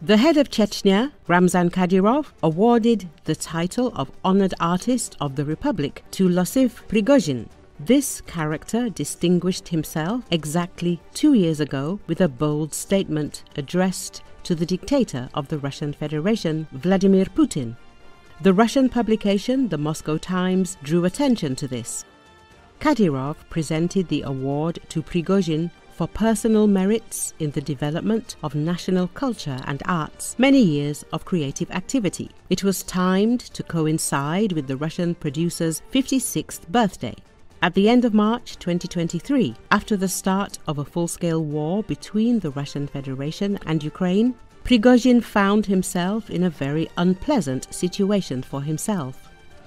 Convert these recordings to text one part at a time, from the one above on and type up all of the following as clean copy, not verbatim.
The head of Chechnya, Ramzan Kadyrov, awarded the title of Honored Artist of the Republic to Iosif Prigozhin. This character distinguished himself exactly 2 years ago with a bold statement addressed to the dictator of the Russian Federation, Vladimir Putin. The Russian publication, the Moscow Times, drew attention to this. Kadyrov presented the award to Prigozhin for personal merits in the development of national culture and arts, many years of creative activity. It was timed to coincide with the Russian producer's 56th birthday. At the end of March 2023, after the start of a full-scale war between the Russian Federation and Ukraine, Prigozhin found himself in a very unpleasant situation for himself.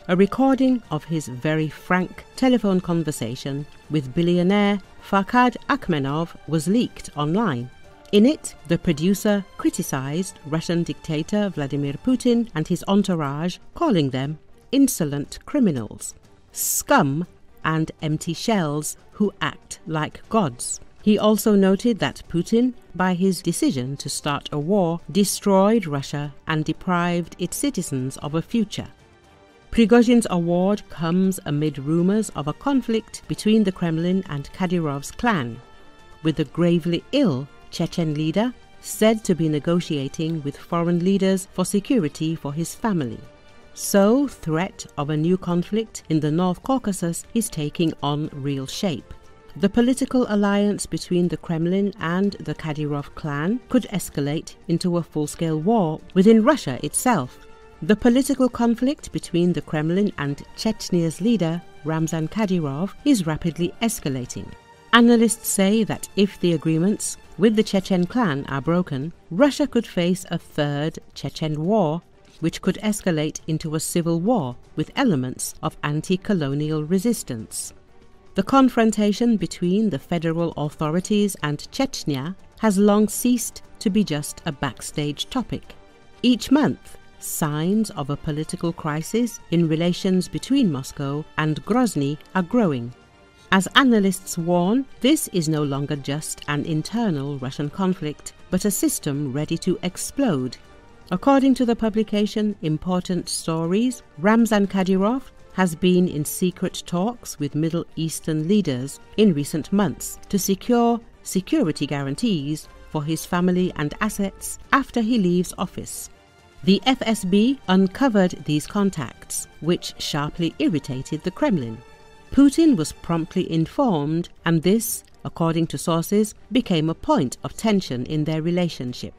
A recording of his very frank telephone conversation with billionaire Farkhad Akhmedov was leaked online. In it, the producer criticized Russian dictator Vladimir Putin and his entourage, calling them insolent criminals, scum and empty shells who act like gods. He also noted that Putin, by his decision to start a war, destroyed Russia and deprived its citizens of a future. Prigozhin's award comes amid rumours of a conflict between the Kremlin and Kadyrov's clan, with the gravely ill Chechen leader said to be negotiating with foreign leaders for security for his family. So, threat of a new conflict in the North Caucasus is taking on real shape. The political alliance between the Kremlin and the Kadyrov clan could escalate into a full-scale war within Russia itself. The political conflict between the Kremlin and Chechnya's leader, Ramzan Kadyrov, is rapidly escalating. Analysts say that if the agreements with the Chechen clan are broken, Russia could face a third Chechen war, which could escalate into a civil war with elements of anti-colonial resistance. The confrontation between the federal authorities and Chechnya has long ceased to be just a backstage topic. Each month, signs of a political crisis in relations between Moscow and Grozny are growing. As analysts warn, this is no longer just an internal Russian conflict, but a system ready to explode. According to the publication Important Stories, Ramzan Kadyrov has been in secret talks with Middle Eastern leaders in recent months to secure security guarantees for his family and assets after he leaves office. The FSB uncovered these contacts, which sharply irritated the Kremlin. Putin was promptly informed, and this, according to sources, became a point of tension in their relationship.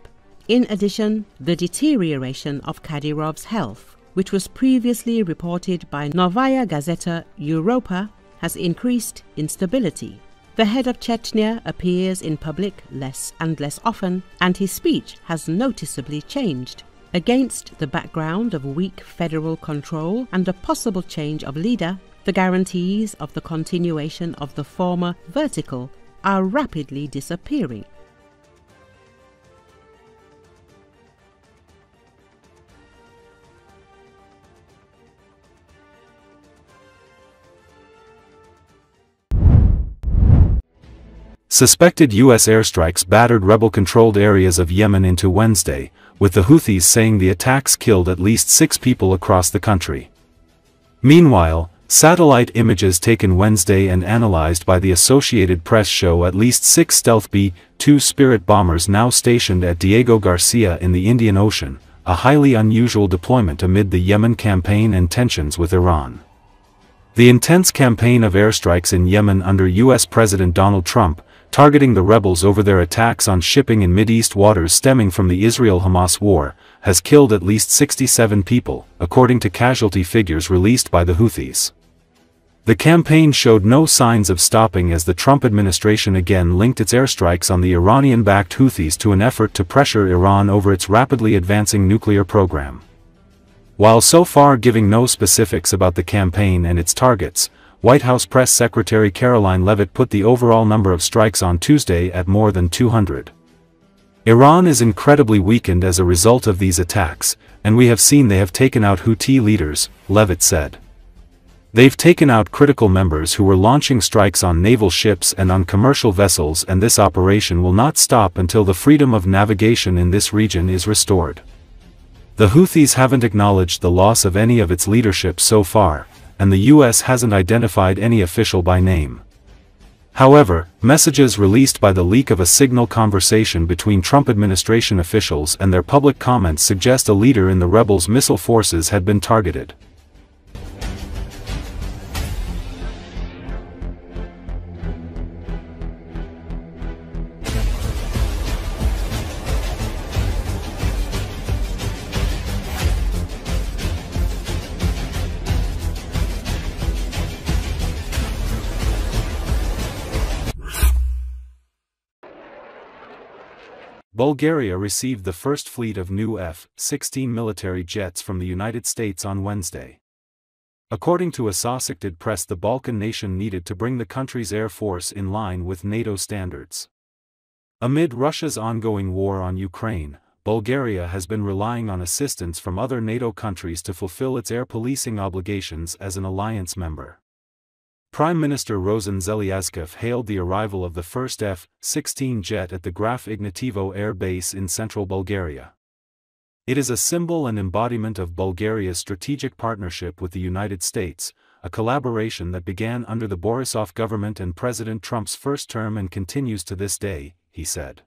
In addition, the deterioration of Kadyrov's health, which was previously reported by Novaya Gazeta Europa, has increased instability. The head of Chechnya appears in public less and less often, and his speech has noticeably changed. Against the background of weak federal control and a possible change of leader, the guarantees of the continuation of the former vertical are rapidly disappearing. Suspected U.S. airstrikes battered rebel-controlled areas of Yemen into Wednesday, with the Houthis saying the attacks killed at least 6 people across the country. Meanwhile, satellite images taken Wednesday and analyzed by the Associated Press show at least 6 stealth B-2 Spirit bombers now stationed at Diego Garcia in the Indian Ocean, a highly unusual deployment amid the Yemen campaign and tensions with Iran. The intense campaign of airstrikes in Yemen under U.S. President Donald Trump, targeting the rebels over their attacks on shipping in Mideast waters stemming from the Israel-Hamas war, has killed at least 67 people, according to casualty figures released by the Houthis. The campaign showed no signs of stopping as the Trump administration again linked its airstrikes on the Iranian-backed Houthis to an effort to pressure Iran over its rapidly advancing nuclear program. While so far giving no specifics about the campaign and its targets, White House Press Secretary Caroline Leavitt put the overall number of strikes on Tuesday at more than 200. Iran is incredibly weakened as a result of these attacks, and we have seen they have taken out Houthi leaders, Leavitt said. They've taken out critical members who were launching strikes on naval ships and on commercial vessels, and this operation will not stop until the freedom of navigation in this region is restored. The Houthis haven't acknowledged the loss of any of its leadership so far, and the US hasn't identified any official by name. However, messages released by the leak of a signal conversation between Trump administration officials and their public comments suggest a leader in the rebels' missile forces had been targeted. Bulgaria received the first fleet of new F-16 military jets from the United States on Wednesday. According to Associated Press, the Balkan nation needed to bring the country's air force in line with NATO standards. Amid Russia's ongoing war on Ukraine, Bulgaria has been relying on assistance from other NATO countries to fulfill its air policing obligations as an alliance member. Prime Minister Ramzan Kadyrov hailed the arrival of the first F-16 jet at the Graf Ignativo Air Base in central Bulgaria. It is a symbol and embodiment of Bulgaria's strategic partnership with the United States, a collaboration that began under the Borisov government and President Trump's first term and continues to this day, he said.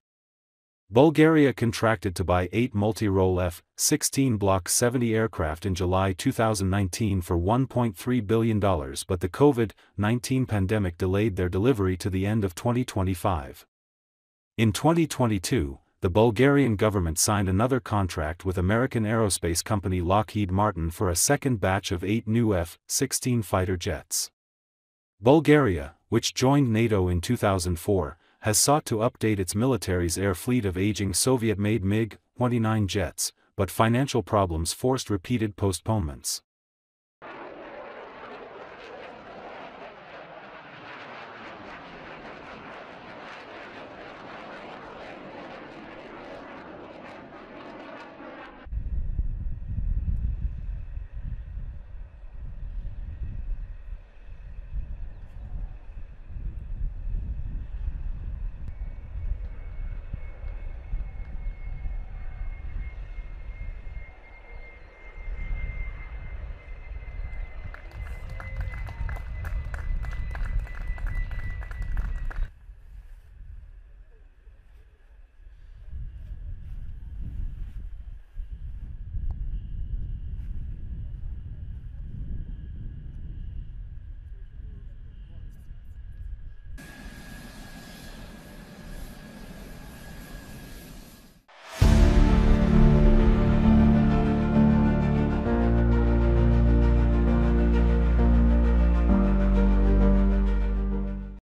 Bulgaria contracted to buy 8 multi-role F-16 Block 70 aircraft in July 2019 for $1.3 billion, but the COVID-19 pandemic delayed their delivery to the end of 2025. In 2022, the Bulgarian government signed another contract with American aerospace company Lockheed Martin for a second batch of 8 new F-16 fighter jets. Bulgaria, which joined NATO in 2004, has sought to update its military's air fleet of aging Soviet-made MiG-29 jets, but financial problems forced repeated postponements.